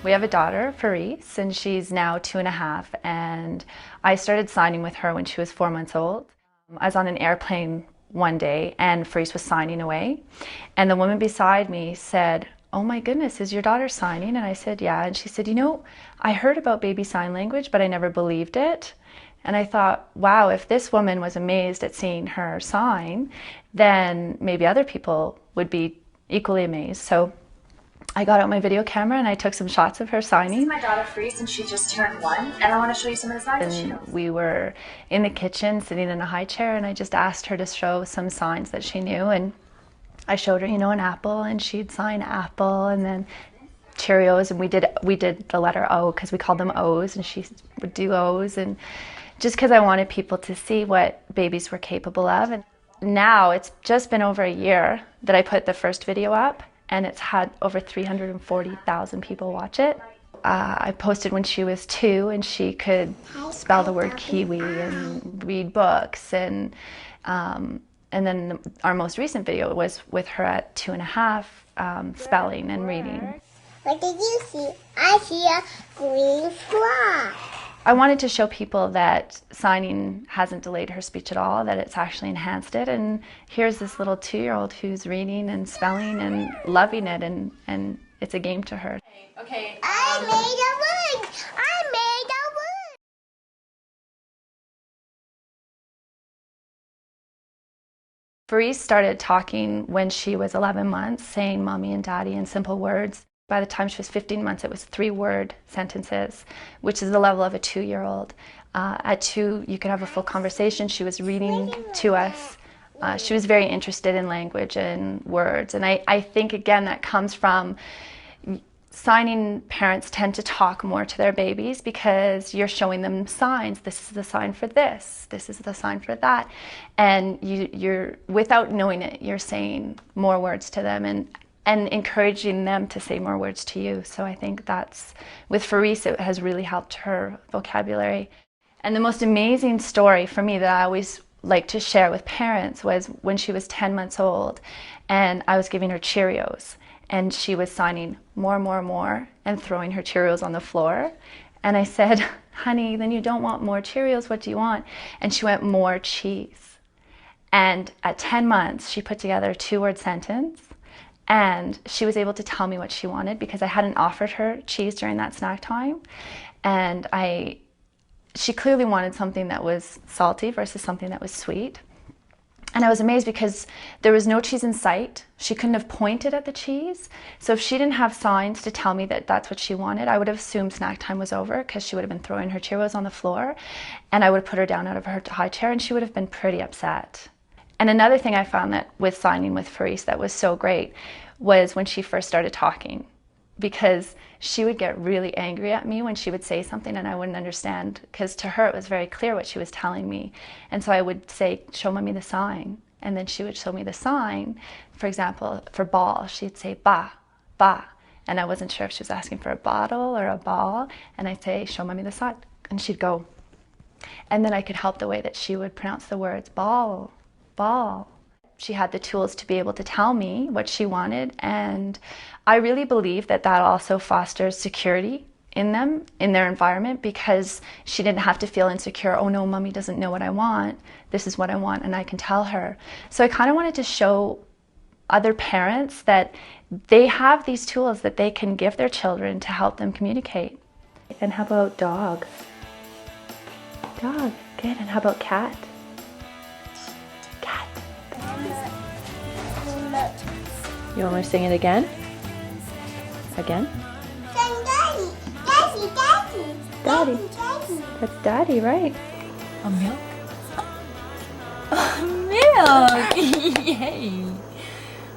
We have a daughter, Fireese, and she's now 2.5, and I started signing with her when she was 4 months old. I was on an airplane one day and Fireese was signing away, and the woman beside me said, "Oh my goodness, is your daughter signing?" And I said, "Yeah." And she said, "You know, I heard about baby sign language, but I never believed it." And I thought, wow, if this woman was amazed at seeing her sign, then maybe other people would be equally amazed. So I got out my video camera and I took some shots of her signing. This is my daughter Fireese, and she just turned 1, and I want to show you some of the signs she knows. We were in the kitchen sitting in a high chair, and I just asked her to show some signs that she knew, and I showed her, you know, an apple, and she'd sign apple, and then Cheerios, and we did the letter O because we called them O's, and she would do O's, and just because I wanted people to see what babies were capable of. And now it's just been over a year that I put the first video up, and it's had over 340,000 people watch it. I posted when she was 2 and she could spell the word kiwi and read books, and then our most recent video was with her at 2.5, spelling and reading. What did you see? I see a green fly. I wanted to show people that signing hasn't delayed her speech at all, that it's actually enhanced it. And here's this little 2-year-old who's reading and spelling and loving it, and it's a game to her. Okay. I made a word. I made a word. Fireese started talking when she was 11 months, saying mommy and daddy in simple words. By the time she was 15 months, it was 3-word sentences, which is the level of a 2-year-old. At 2, you could have a full conversation. She was reading to us. She was very interested in language and words. And I think, again, that comes from signing. Parents tend to talk more to their babies because you're showing them signs. This is the sign for this. This is the sign for that. And you're, without knowing it, you're saying more words to them and encouraging them to say more words to you. So I think that's, with Fireese, it has really helped her vocabulary. And the most amazing story for me that I always like to share with parents was when she was 10 months old and I was giving her Cheerios, and she was signing more, more, more and throwing her Cheerios on the floor. And I said, "Honey, then you don't want more Cheerios, what do you want?" And she went, "More cheese." And at 10 months, she put together a 2-word sentence. And she was able to tell me what she wanted because I hadn't offered her cheese during that snack time. And she clearly wanted something that was salty versus something that was sweet. And I was amazed because there was no cheese in sight. She couldn't have pointed at the cheese. So if she didn't have signs to tell me that that's what she wanted, I would have assumed snack time was over because she would have been throwing her Cheerios on the floor. And I would have put her down out of her high chair and she would have been pretty upset. And another thing I found that with signing with Fireese that was so great was when she first started talking, because she would get really angry at me when she would say something and I wouldn't understand, because to her it was very clear what she was telling me. And so I would say, "Show mommy the sign." And then she would show me the sign. For example, for ball, she'd say ba, ba. And I wasn't sure if she was asking for a bottle or a ball. And I'd say, "Show mommy the sign." And she'd go. And then I could help the way that she would pronounce the words ball, ball. She had the tools to be able to tell me what she wanted, and I really believe that that also fosters security in them, in their environment, because she didn't have to feel insecure. "Oh no, mommy doesn't know what I want. This is what I want, and I can tell her." So I kind of wanted to show other parents that they have these tools that they can give their children to help them communicate. And how about dog? Dog, good. And how about cat? You want me to sing it again? Again? Sing daddy. Daddy, daddy. Daddy. Daddy. That's daddy, right? A milk? A milk! Yay!